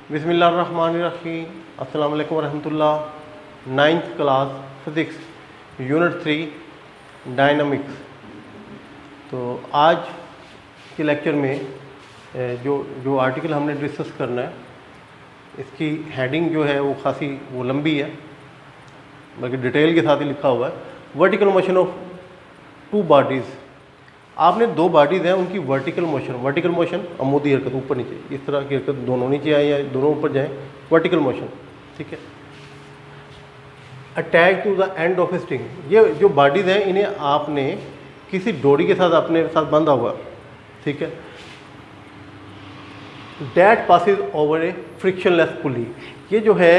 बिस्मिल्लाहिर्रहमानिर्रहीम। अस्सलाम वालेकुम रहमतुल्लाह। 9th class physics unit 3 dynamics. तो आज के लेक्चर में जो आर्टिकल हमने डिस्कस करना है, इसकी हेडिंग जो है वो खासी लंबी है, बल्कि डिटेल के साथ ही लिखा हुआ है। Vertical motion of two bodies. आपने दो बॉडीज़ हैं, उनकी वर्टिकल मोशन अमूदी हरकत, ऊपर नीचे, इस तरह की हरकत, दोनों नीचे आए या दोनों ऊपर जाएं, वर्टिकल मोशन, ठीक है। Attach to the end of string. ये जो बॉडीज़ हैं इन्हें आपने किसी डोरी के साथ अपने साथ बांधा हुआ, ठीक है। That passes over a frictionless pulley. ये जो है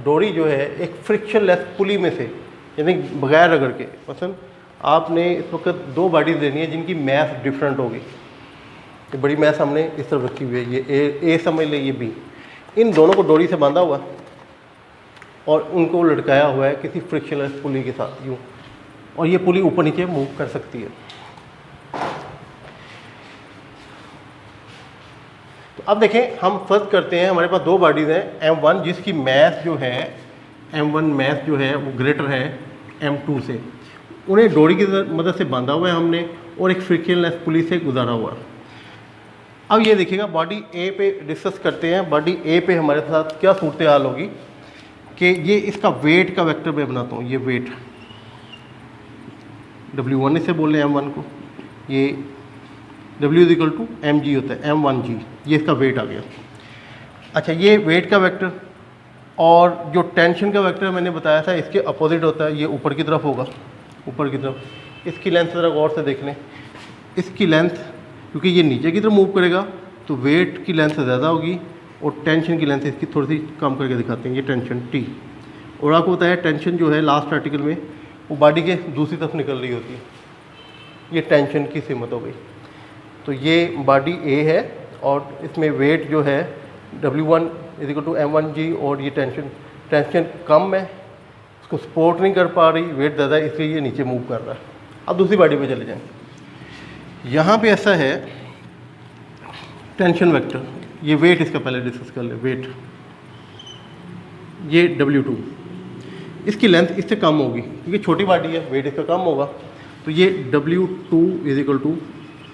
डोरी जो है एक फ्रिक्शनलेस पुली में से, यानी बगैर रगड़ के। मसलन आपने इस वक्त दो बॉडीज लेनी है जिनकी मैथ डिफरेंट होगी। ये बड़ी मैथ हमने इस तरफ रखी हुई है, ये ए समझ ले, ये बी। इन दोनों को डोरी से बांधा हुआ और उनको लटकाया हुआ है किसी फ्रिक्शनलेस पुली के साथ, यूँ। और ये पुली ऊपर नीचे मूव कर सकती है। तो अब देखें, हम फर्स्ट करते हैं, हमारे पास दो बॉडीज़ हैं, M1 जिसकी मैथ जो है, M1 मैथ जो है वो ग्रेटर है M2 से। उन्हें डोरी की मदद से बांधा हुआ है हमने और एक फ्रिक्शनलेस पुली से गुजारा हुआ है। अब ये देखिएगा, बॉडी ए पे डिस्कस करते हैं। बॉडी ए पे हमारे साथ क्या सूरत हाल होगी कि ये इसका वेट का वेक्टर मैं बनाता हूँ। ये वेट W1 से बोल रहे हैं M1 को, ये W = mg होता है, M1g, ये इसका वेट आ गया। अच्छा, ये वेट का वेक्टर और जो टेंशन का वेक्टर मैंने बताया था इसके अपोजिट होता है, ये ऊपर की तरफ होगा, ऊपर की तरफ। इसकी लेंथ ज़रा गौर से देख लें। इसकी लेंथ, क्योंकि ये नीचे की तरफ मूव करेगा तो वेट की लेंथ ज़्यादा होगी और टेंशन की लेंथ इसकी थोड़ी सी कम करके दिखाते हैं, ये टेंशन T। और आपको बताया टेंशन जो है लास्ट आर्टिकल में वो बॉडी के दूसरी तरफ निकल रही होती है, ये टेंशन की सीमत हो गई। तो ये बॉडी A है और इसमें वेट जो है W1 = m1g और ये टेंशन कम है, उसको सपोर्ट नहीं कर पा रही, वेट ज़्यादा है, इसलिए ये नीचे मूव कर रहा है। अब दूसरी बॉडी पे चले जाएं। यहाँ पे ऐसा है टेंशन वेक्टर, ये वेट इसका पहले डिस्कस कर ले। वेट ये W2, इसकी लेंथ इससे कम होगी क्योंकि छोटी बॉडी है, वेट इसका कम होगा। तो ये W2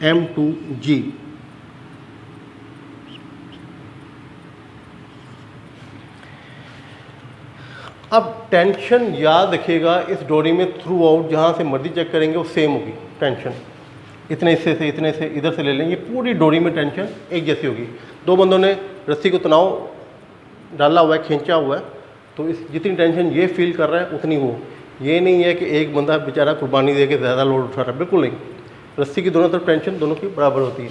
= m2g। अब टेंशन याद रखिएगा, इस डोरी में थ्रू आउट जहाँ से मर्जी चेक करेंगे वो सेम होगी टेंशन। इतने हिस्से से, इतने से इधर से ले लें, ये पूरी डोरी में टेंशन एक जैसी होगी। दो बंदों ने रस्सी को तनाव डाला हुआ है, खींचा हुआ है, तो इस जितनी टेंशन ये फील कर रहा है उतनी वो। ये नहीं है कि एक बंदा बेचारा कुर्बानी दे के ज़्यादा लोड उठा रहा है, बिल्कुल नहीं। रस्सी की दोनों तरफ टेंशन दोनों की बराबर होती है।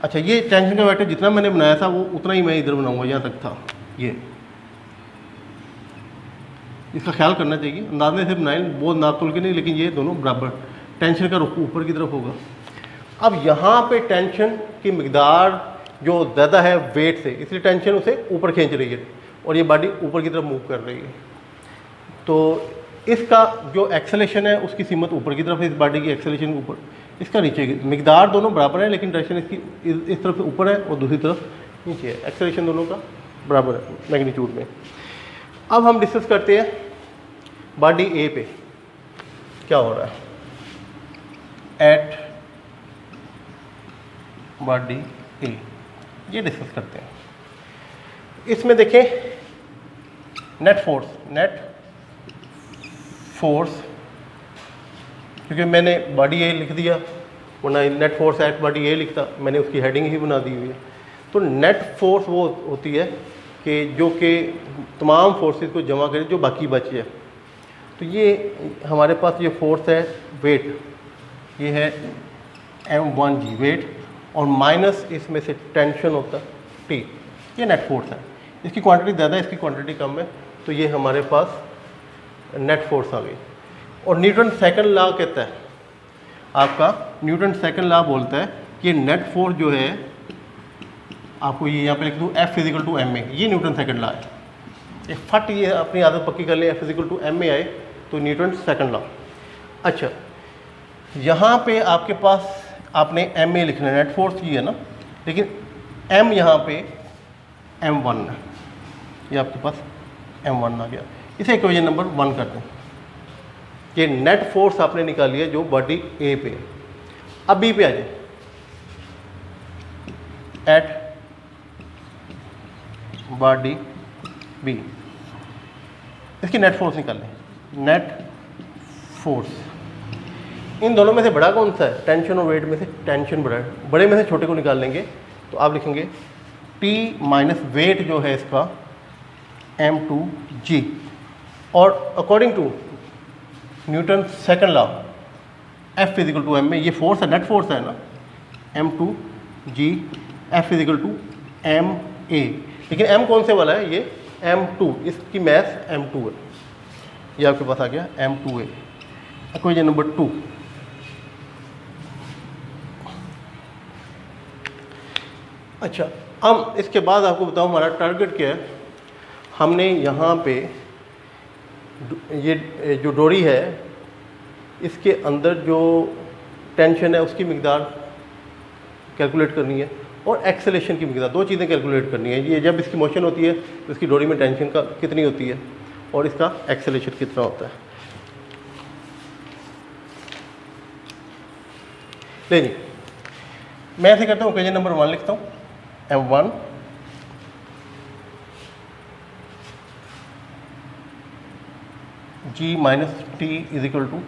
अच्छा, ये टेंशन का वेक्टर जितना मैंने बनाया था वो उतना ही मैं इधर बनाऊँगा, यहाँ तक था। ये इसका ख्याल करना चाहिए, अंदाजे से बनाएं, बहुत नाप तोल के नहीं, लेकिन ये दोनों बराबर। टेंशन का रुख ऊपर की तरफ होगा। अब यहाँ पे टेंशन की मिकदार जो ज़्यादा है वेट से, इसलिए टेंशन उसे ऊपर खींच रही है और ये बॉडी ऊपर की तरफ मूव कर रही है। तो इसका जो एक्सेलेरेशन है उसकी सीमत ऊपर की तरफ है, इस बॉडी की एक्सेलेरेशन ऊपर, इसका नीचे की। मिकदार दोनों बराबर है लेकिन डायरेक्शन इसकी इस तरफ से ऊपर है और दूसरी तरफ नीचे है। एक्सेलेरेशन दोनों का बराबर है मैग्नीट्यूड में। अब हम डिस्कस करते हैं बॉडी ए पे क्या हो रहा है। एट बॉडी ए ये डिस्कस करते हैं। इसमें देखें नेट फोर्स, क्योंकि मैंने बॉडी ए लिख दिया, वरना नेट फोर्स एट बॉडी ए लिखता, मैंने उसकी हेडिंग ही बना दी हुई है। तो नेट फोर्स वो होती है कि जो कि तमाम फोर्सेस को जमा करे जो बाकी बचे है। तो ये हमारे पास ये फोर्स है वेट, ये है m1g वेट, और माइनस इसमें से टेंशन होता है T, ये नेट फोर्स है। इसकी क्वांटिटी ज़्यादा है, इसकी क्वांटिटी कम है, तो ये हमारे पास नेट फोर्स आ गई। और न्यूटन सेकंड लॉ कहता है, आपका न्यूटन सेकंड लॉ बोलता है कि नेट फोर्स जो है, आपको ये यहाँ पे लिख दूँ F = ma, ये न्यूटन सेकंड लॉ है। एक फट ये अपनी आदत पक्की कर ले, F = ma आए तो न्यूटन सेकंड लॉ। अच्छा, यहाँ पे आपके पास आपने ma लिखना है, नेट फोर्स ये है ना, लेकिन m यहाँ पे M1 है, ये आपके पास M1 आ गया। इसे इक्वेशन नंबर 1 कर दें। ये नेट फोर्स आपने निकाली है जो बॉडी ए पे। अब बी पे आ जाए, एट बॉडी बी, इसकी नेट फोर्स निकाल लें। नेट फोर्स इन दोनों में से बड़ा कौन सा है? टेंशन और वेट में से टेंशन बड़ा है। बड़े में से छोटे को निकाल लेंगे तो आप लिखेंगे T माइनस वेट जो है इसका M2G, और according to Newton second law F is equal to M में ये फोर्स है, नेट फोर्स है ना, M2G, F is equal to MA। लेकिन M कौन से वाला है? ये M2, इसकी मैथ M2 है। ये आपके पास आ गया M2A। Equation number 2। अच्छा, अब इसके बाद आपको बताऊं हमारा टारगेट क्या है। हमने यहाँ पे ये जो डोरी है इसके अंदर जो टेंशन है उसकी मिकदार कैलकुलेट करनी है और एक्सेलेरेशन की मिकदार, दो चीज़ें कैलकुलेट करनी है। ये जब इसकी मोशन होती है तो इसकी डोरी में टेंशन का कितनी होती है और इसका एक्सेलेरेशन कितना होता है। लेकिन मैं ऐसे करता हूँ, इक्वेशन नंबर 1 लिखता हूँ, M1 G minus T is equal to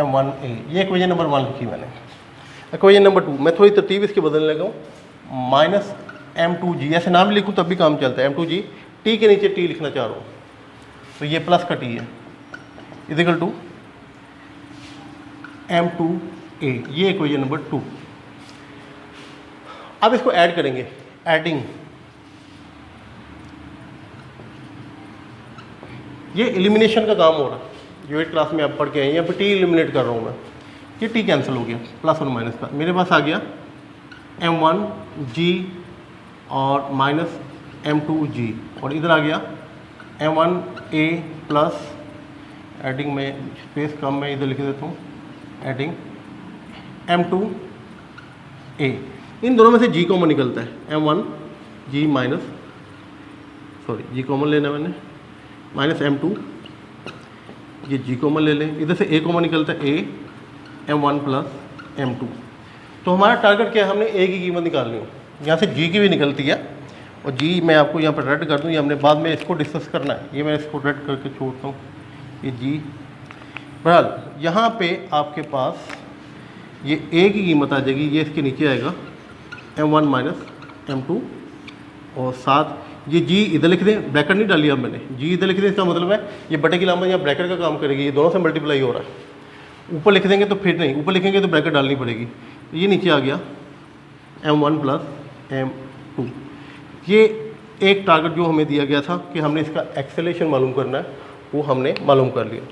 M1A। ये इक्वेशन नंबर 1 लिखी मैंने। इक्वेशन नंबर 2 मैं थोड़ी तरतीब इसके बदलने लगा हूँ, माइनस M2G, ऐसे नाम लिखूँ तब भी काम चलता है। M2G T के नीचे T लिखना चाह रहा हूँ तो ये प्लस का T है, इज इक्वल टू M2A। ये इक्वेशन नंबर 2। अब इसको ऐड करेंगे, एडिंग। ये एलिमिनेशन का काम हो रहा है जो 8 क्लास में आप पढ़ के आए, यहाँ पर टी एलिमिनेट कर रहा हूँ मैं। ये टी कैंसिल हो गया, प्लस और माइनस का। मेरे पास आ गया M1G और माइनस M2G, और इधर आ गया M1A प्लस, एडिंग में स्पेस कम है, इधर लिख देता हूँ, एडिंग M2A। इन दोनों में से G कॉमन निकलता है, M1G minus, sorry G common लेना मैंने, माइनस M2, ये G कॉमन ले लें, इधर से A कॉमन निकलता है, A M1 प्लस M2। तो हमारा टारगेट क्या है? हमने A की कीमत निकालनी है। यहाँ से G की भी निकलती है, और G मैं आपको यहाँ पर रेड कर दूँ, ये हमने बाद में इसको डिस्कस करना है, ये मैं इसको रेड करके छोड़ता हूँ। ये G बहरहाल यहाँ पे आपके पास ये A की कीमत आ जाएगी, ये इसके नीचे आएगा M1 माइनस M2, और साथ ये G इधर लिख दें, ब्रैकेट नहीं डाली अब मैंने, G इधर लिख दें, इसका मतलब है ये बटे की लामत यहाँ ब्रैकेट का काम करेगी, ये दोनों से मल्टीप्लाई हो रहा है। ऊपर लिख देंगे तो फिर नहीं, ऊपर लिखेंगे तो ब्रैकेट डालनी पड़ेगी। ये नीचे आ गया M1 प्लस M2। ये एक टारगेट जो हमें दिया गया था कि हमने इसका एक्सेलेरेशन मालूम करना है, वो हमने मालूम कर लिया।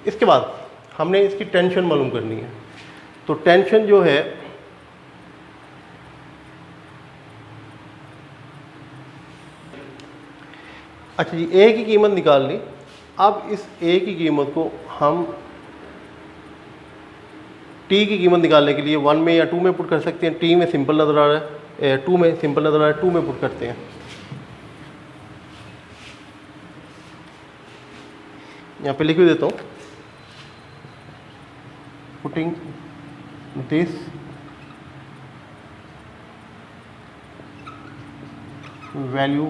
इसके बाद हमने इसकी टेंशन मालूम करनी है। तो टेंशन जो है अच्छा जी, A की कीमत निकाल ली। अब इस A की कीमत को हम T की कीमत निकालने के लिए 1 में या 2 में पुट कर सकते हैं। T में सिंपल नज़र आ रहा है, 2 में सिंपल नज़र आ रहा है, 2 में पुट करते हैं। यहाँ पे लिख भी देता हूँ, putting this value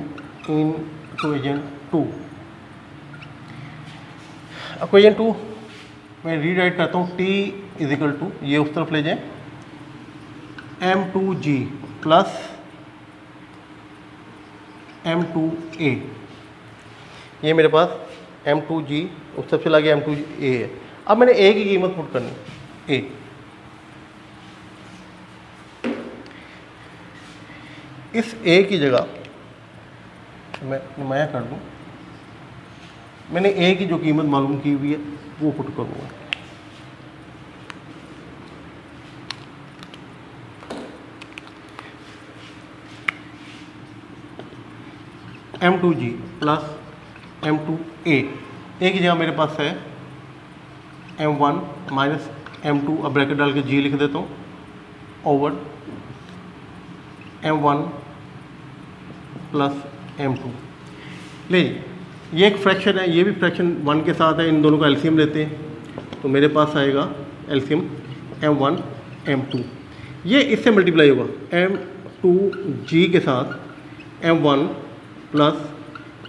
in equation 2। Equation 2 मैं रीराइट करता हूँ, T इज इक्वल टू, ये उस तरफ ले जाएं, M2G प्लस M2A। ये मेरे पास M2G उस तरफ चला गया, M2A है। अब मैंने A की कीमत पुट करनी, A। इस A की जगह मैं नुमाया कर दूं, मैंने A की जो कीमत मालूम की हुई है वो पुट करूँगा। M2G plus M2A। A की जगह मेरे पास है M1 माइनस M2, अब ब्रैकेट डाल के G लिख देता हूँ, ओवर M1 प्लस m2। ले ये एक फ्रैक्शन है, ये भी फ्रैक्शन 1 के साथ है, इन दोनों का एलसीएम लेते हैं तो मेरे पास आएगा एलसीएम m1 m2। ये इससे मल्टीप्लाई होगा m2g के साथ m1 प्लस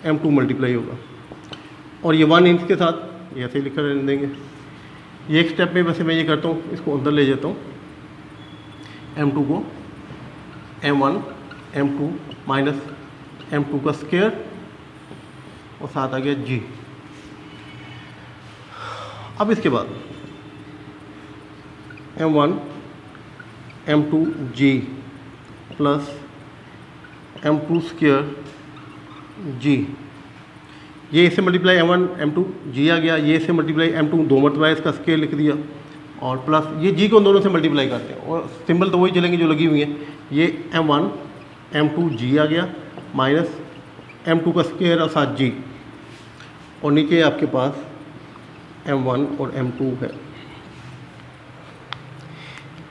m2 मल्टीप्लाई होगा, और ये 1 इंच के साथ ऐसे ही लिखा रहने देंगे। ये एक स्टेप में वैसे मैं ये करता हूँ, इसको अंदर ले जाता हूँ, m2 को m1 m2 माइनस m2 का स्क्वायर और साथ आ गया g। अब इसके बाद m1 m2g plus m2 square g, ये इससे मल्टीप्लाई m1 m2 g आ गया, ये इससे मल्टीप्लाई m2 दो मरतबा इसका स्केल लिख दिया, और प्लस ये g को उन दोनों से मल्टीप्लाई करते हैं और सिंबल तो वही चलेंगे जो लगी हुई है। ये m1 m2 g आ गया माइनस m2 का स्केयर और साथ g, और नीचे आपके पास m1 और m2 है।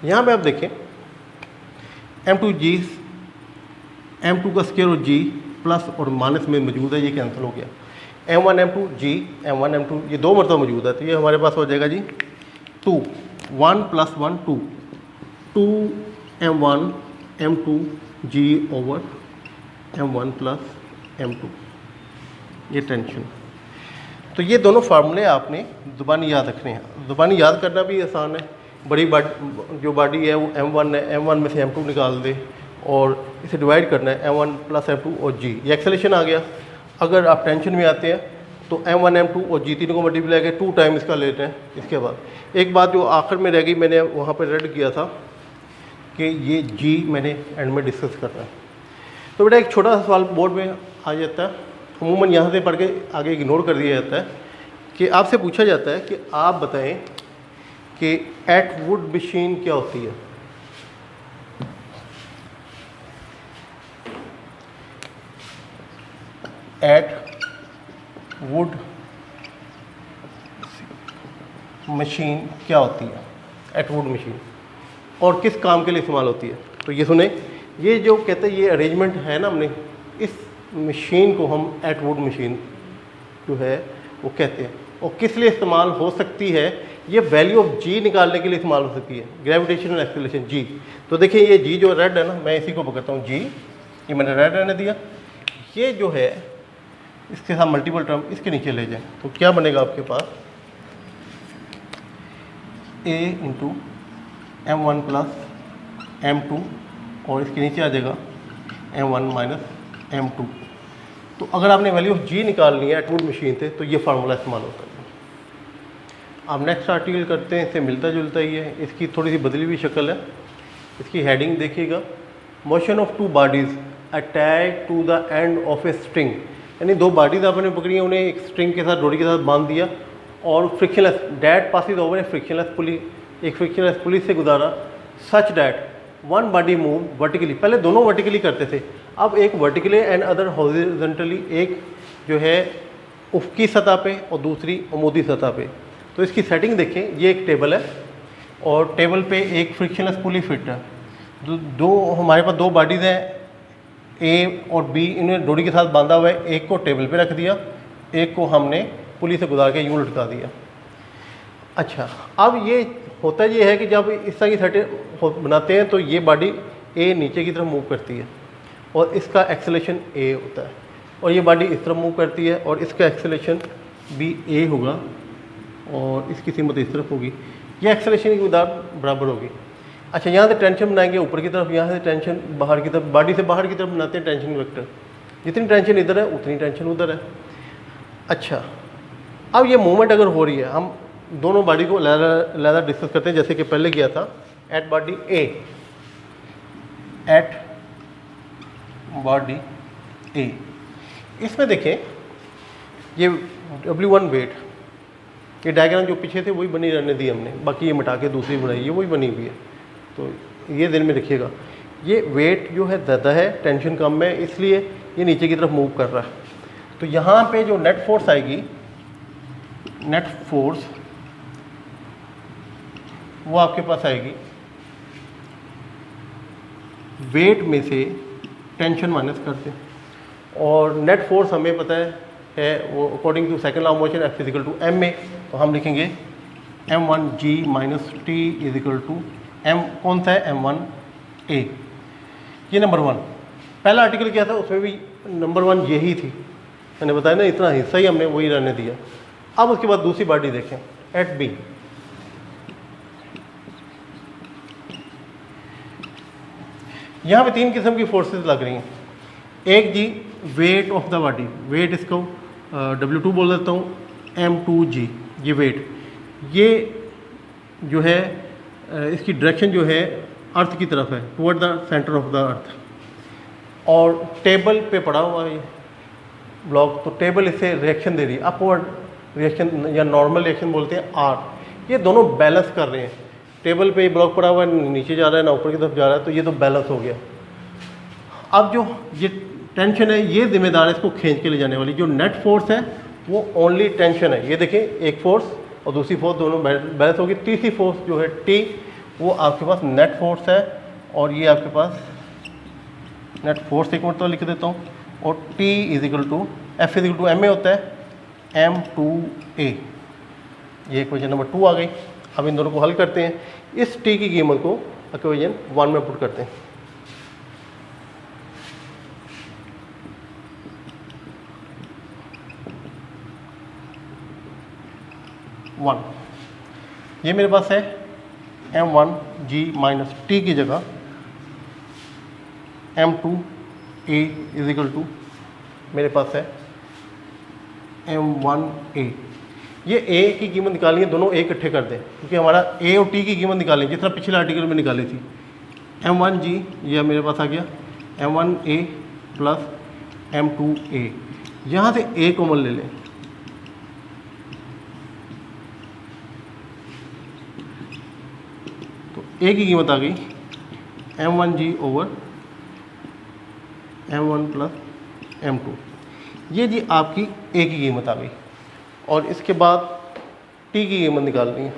यहाँ पे आप देखें m2 का स्केयर और g प्लस और माइनस में मौजूद है, ये कैंसिल हो गया। m1 m2 g m1 m2 ये दो मरतबा मौजूद है, तो ये हमारे पास हो जाएगा जी 2 1 plus 1 2 2 m1 m2 g over m1 plus m2, ये टेंशन। तो ये दोनों फार्मूले आपने ज़ुबानी याद रखने हैं। ज़ुबानी याद करना भी आसान है। बड़ी जो बॉडी है वो m1 है, m1 में से m2 निकाल दे और इसे डिवाइड करना है m1 प्लस m2 और g, ये एक्सेलेरेशन आ गया। अगर आप टेंशन में आते हैं तो m1 m2 और g तीनों को मल्टीप्लाई करके 2 टाइम इसका लेते हैं। इसके बाद एक बात जो आखिर में रह गई, मैंने वहाँ पर रेड किया था कि ये g मैंने एंड में डिस्कस करना है। तो बेटा एक छोटा सा सवाल बोर्ड में आ जाता है, अमूमन यहाँ से पढ़ के आगे इग्नोर कर दिया जाता है, कि आपसे पूछा जाता है कि आप बताएं कि एटवुड मशीन क्या होती है। एटवुड मशीन क्या होती है, एटवुड मशीन, और किस काम के लिए इस्तेमाल होती है। तो ये सुने, ये जो कहते हैं ये अरेंजमेंट है ना, हमने इस मशीन को हम एटवुड मशीन जो है वो कहते हैं, और किस लिए इस्तेमाल हो सकती है, ये वैल्यू ऑफ जी निकालने के लिए इस्तेमाल हो सकती है, ग्रेविटेशनल एक्सेलरेशन जी। तो देखिए ये जी जो रेड है ना, मैं इसी को पकड़ता हूँ जी, ये मैंने रेड रहने दिया, ये जो है इसके साथ मल्टीपल टर्म इसके नीचे ले जाएं तो क्या बनेगा आपके पास a into m1 plus m2 और इसके नीचे आ जाएगा m1 माइनस m2। तो अगर आपने वैल्यू ऑफ g निकालनी है एटवुड मशीन से तो ये फार्मूला इस्तेमाल होता है। आप नेक्स्ट आर्टिकल करते हैं, इससे मिलता जुलता ही है, इसकी थोड़ी सी बदली हुई शक्ल है। इसकी हेडिंग देखिएगा, motion of two bodies attach to the end of a string, यानी दो बॉडीज़ आपने पकड़ी हैं, उन्हें एक स्ट्रिंग के साथ डोरी के साथ बांध दिया और frictionless that passes over a frictionless pulley, एक फ्रिक्शनलेस पुली से गुजारा, such that one body move vertically, पहले दोनों वर्टिकली करते थे, अब एक वर्टिकली एंड अदर हॉरिजॉन्टली, एक जो है उफकी सतह पे और दूसरी अमूदी सतह पे। तो इसकी सेटिंग देखें, ये एक टेबल है और टेबल पे एक फ्रिक्शनलेस पुली फिट है, दो हमारे पास दो बॉडीज़ हैं ए और बी, इन्हें डोरी के साथ बांधा हुआ है, एक को टेबल पे रख दिया, एक को हमने पुली से गुजार के यूं लटका दिया। अच्छा, अब ये होता ये है कि जब इस तरह की सेटिंग बनाते हैं तो ये बॉडी ए नीचे की तरफ मूव करती है और इसका एक्सेलेरेशन ए होता है, और ये बॉडी इस तरफ मूव करती है और इसका एक्सेलेरेशन भी ए होगा और इसकी सीमत इस तरफ होगी, ये एक्सेलेरेशन की मकदार बराबर होगी। अच्छा, यहाँ से टेंशन बनाएंगे ऊपर की तरफ, यहाँ से टेंशन बाहर की तरफ, बॉडी से बाहर की तरफ बनाते हैं टेंशन वेक्टर, जितनी टेंशन इधर है उतनी टेंशन उधर है। अच्छा, अब ये मूवमेंट अगर हो रही है, हम दोनों बॉडी को अलग डिस्कस करते हैं, जैसे कि पहले किया था एट बॉडी ए, एट बॉडी ए। इसमें देखें ये W1 वेट, ये डायग्राम जो पीछे थे वही बनी रहने दी हमने, बाकी ये मिटा के दूसरी बनाई, ये वही बनी हुई है, तो ये दिन में रखिएगा। ये वेट जो है ज़्यादा है, टेंशन कम है, इसलिए ये नीचे की तरफ मूव कर रहा है। तो यहाँ पे जो नेट फोर्स आएगी, नेट फोर्स वो आपके पास आएगी वेट में से टेंशन माइनस करते, और नेट फोर्स हमें पता है वो according to second law of motion F is equal to M में, तो हम लिखेंगे m1g minus T is equal to M, कौन सा है m1a। ये नंबर 1। पहला आर्टिकल क्या था, उसमें भी नंबर 1 यही थी, मैंने बताया ना, इतना हिस्सा ही हमने वही रहने दिया। अब उसके बाद दूसरी बॉडी देखें एट बी। यहाँ पे 3 किस्म की फोर्सेस लग रही हैं। एक g weight of the body, weight इसको W2 बोल देता हूँ, m2g ये वेट, ये जो है इसकी डायरेक्शन जो है अर्थ की तरफ है, toward the centre of the earth, और टेबल पे पड़ा हुआ है ये ब्लॉक, तो टेबल इससे रिएक्शन दे रही है, अपवर्ड रिएक्शन या नॉर्मल रिएक्शन बोलते हैं R। ये दोनों बैलेंस कर रहे हैं, टेबल पे ये ब्लॉक पड़ा हुआ है, नीचे जा रहा है ना ऊपर की तरफ जा रहा है, तो ये तो बैलेंस हो गया। अब जो ये टेंशन है ये जिम्मेदार है इसको खींच के ले जाने वाली। जो नेट फोर्स है वो ओनली टेंशन है, ये देखें एक फोर्स और दूसरी फोर्स दोनों बैलेंस होगी। तीसरी फोर्स जो है T, वो आपके पास नेट फोर्स है, और ये आपके पास नेट फोर्स एक मतलब लिख देता हूँ, और T is equal to F is equal to M A होता है m2a। ये इक्वेशन नंबर 2 आ गई। अब इन दोनों को हल करते हैं, इस T की कीमत को इक्वेशन 1 में पुट करते हैं। 1, ये मेरे पास है m1g माइनस टी की जगह m2a इजिकल टू मेरे पास है m1a। ये a की कीमत निकालनी है, दोनों a इकट्ठे कर दें, क्योंकि हमारा a और t की कीमत निकालनी है जितना पिछले आर्टिकल में निकाली थी। m1g ये मेरे पास आ गया m1a प्लस m2a, यहाँ से a कॉमन ले लें, तो a की कीमत आ गई m1g over m1 plus m2। ये जी आपकी a की कीमत आ गई, और इसके बाद t की कीमत निकालनी है।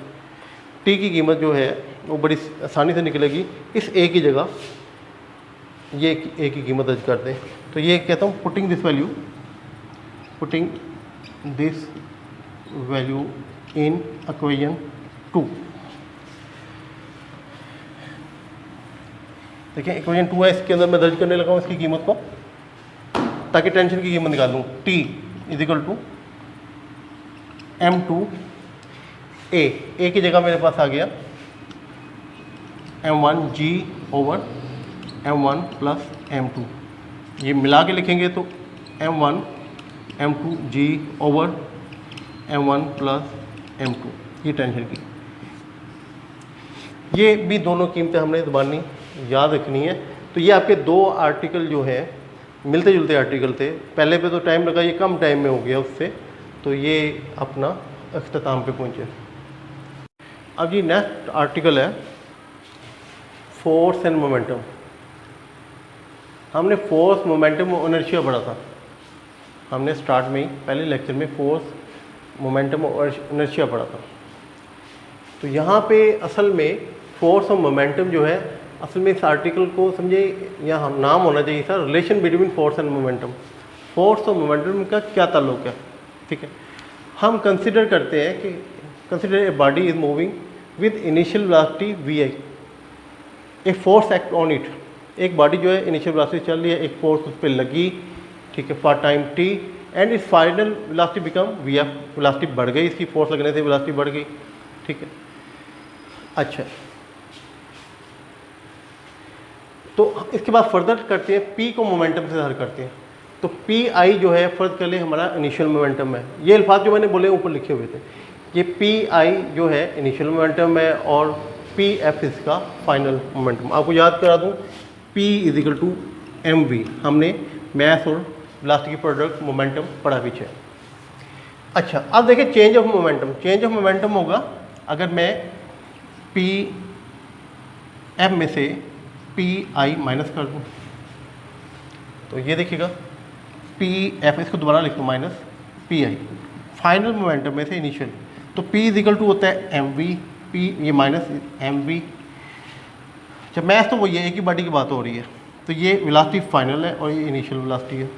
t की कीमत जो है वो बड़ी आसानी से निकलेगी, इस a की जगह ये a की कीमत दर्ज कर दें, तो ये कहता हूँ putting this value in equation 2। देखिए इक्वेशन 2 है, इसके अंदर मैं दर्ज करने लगा हूँ इसकी कीमत को, ताकि टेंशन की कीमत निकाल लूँ। T is equal to m2a, a की जगह मेरे पास आ गया m1g over m1 plus m2। ये मिला के लिखेंगे तो m1 m2g over m1 plus m2, ये टेंशन की। ये भी दोनों कीमतें हमने ज़बानी याद रखनी है। तो ये आपके 2 आर्टिकल जो हैं मिलते जुलते आर्टिकल थे, पहले पे तो टाइम लगा, ये कम टाइम में हो गया उससे, तो ये अपना अख्ताम पे पहुँचे। अब ये नेक्स्ट आर्टिकल है फोर्स एंड मोमेंटम। हमने फोर्स मोमेंटम और इनर्शिया पढ़ा था, हमने स्टार्ट में ही पहले लेक्चर में फोर्स मोमेंटम और इनर्शिया पढ़ा था। तो यहाँ पे असल में फोर्स और मोमेंटम जो है, असल में इस आर्टिकल को समझे, यहाँ नाम होना चाहिए sir relation between force and momentum. Force और मोमेंटम का क्या ताल्लुक है, ठीक है। हम कंसिडर करते हैं कि consider a body is moving with initial velocity vi, A force act on it. एक बॉडी जो है इनिशियल वेलोसिटी चल रही है, एक फोर्स उस पर लगी, ठीक है, फॉर टाइम t, एंड इस final velocity become vf। Velocity बढ़ गई, इसकी फोर्स लगने से वेलोसिटी बढ़ गई, ठीक है। अच्छा, तो इसके बाद फर्दर करते हैं, p को मोमेंटम से हल करते हैं। तो पी आई जो है फर्ज कर ले हमारा इनिशियल मोमेंटम है। ये अल्फाज जो मैंने बोले ऊपर लिखे हुए थे, ये पी आई जो है इनिशियल मोमेंटम है, और पी एफ इसका फाइनल मोमेंटम। आपको याद करा दूँ, P is equal to M V, हमने मैथ और वेलोसिटी की प्रोडक्ट मोमेंटम पढ़ा पीछे। अच्छा, अब देखिए change of momentum. Change of momentum होगा अगर मैं पी एफ में से पी आई माइनस कर दूँ, तो ये देखिएगा पी एफ, इसको दोबारा लिख दो माइनस पी आई, फाइनल मोमेंटम में से इनिशियल। तो पी इज इक्वल टू होता है एम वी, पी ये माइनस एम वी। जब मैथ तो वही है, एक ही बॉडी की बात हो रही है, तो ये वेलोसिटी फाइनल है और ये इनिशियल वेलोसिटी है।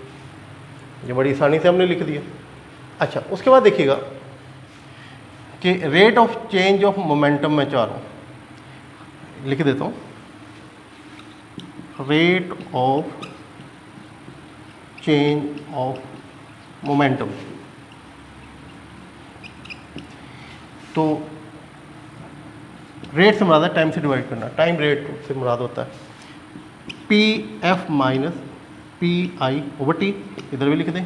ये बड़ी आसानी से हमने लिख दिया। अच्छा, उसके बाद देखिएगा कि rate of change of momentum मैं चाह रहा हूँ, लिख देता हूँ, rate of change of momentum. तो रेट से मुराद है टाइम से डिवाइड करना, टाइम रेट से मुराद होता है P F minus P I over T, इधर भी लिख दें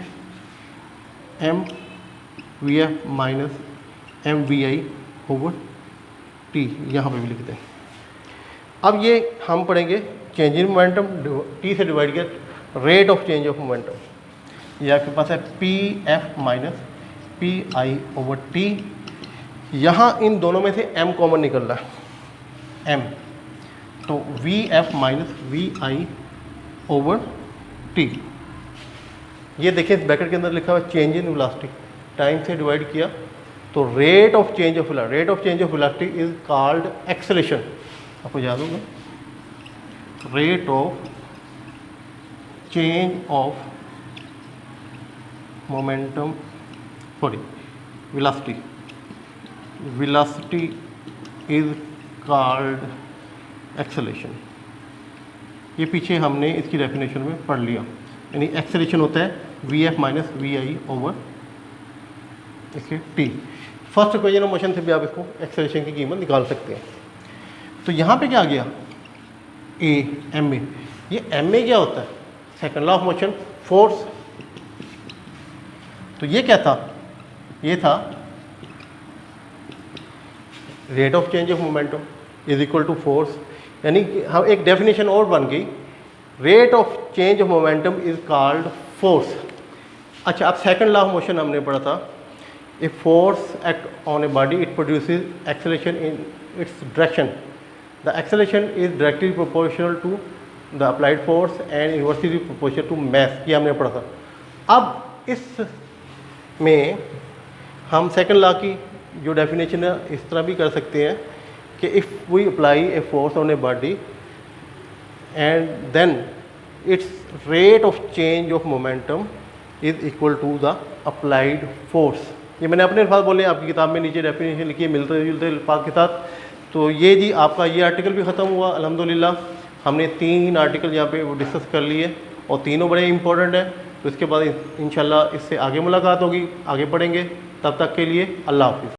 M V F minus M V आई ओवर टी, यहाँ पे भी लिख दें। अब ये हम पढ़ेंगे चेंज इन मोमेंटम, टी से डिवाइड किया rate of change of momentum. ये आपके पास है P F minus P I over T. यहाँ इन दोनों में से m कॉमन निकल रहा है m, तो V F minus we I over T. ये देखिए इस ब्रैकेट के अंदर लिखा हुआ चेंज इन वेलोसिटी, टाइम से डिवाइड किया तो rate of change of velocity, rate of change of velocity is called acceleration. आपको याद होगा, rate of change of momentum, sorry velocity, velocity is called acceleration. ये पीछे हमने इसकी डेफिनेशन में पढ़ लिया, यानी एक्सेलरेशन होता है v F minus we I over इसके t. First equation of motion से भी आप इसको एक्सेलरेशन की कीमत निकाल सकते हैं। तो यहाँ पे क्या आ गया ए एम ए, ये एम ए क्या होता है, second law of motion, force. तो ये क्या था, ये था rate of change of momentum is equal to force, यानी कि हम एक डेफिनेशन और बन गई, rate of change of momentum is called force. अच्छा, अब सेकंड लॉ ऑफ मोशन हमने पढ़ा था, a force act on a body it produces acceleration in its direction, the acceleration is directly proportional to the applied force and inversely proportional to mass, ये हमने पढ़ा था। अब इस में हम सेकंड लॉ की जो डेफिनेशन है इस तरह भी कर सकते हैं कि if we apply a force on a body and then its rate of change of momentum is equal to the applied force. ये मैंने अपने अल्फाज बोले, आपकी किताब में नीचे डेफिनेशन लिखी है मिलते जुलते अल्फाज के साथ। तो ये जी आपका ये आर्टिकल भी ख़त्म हुआ अल्हम्दुलिल्लाह। हमने 3 आर्टिकल यहाँ पे वो डिस्कस कर लिए और तीनों बड़े इंपॉर्टेंट हैं। तो इसके बाद इंशाल्लाह इससे आगे मुलाकात होगी, आगे पढ़ेंगे। तब तक के लिए अल्लाह हाफ़िज़।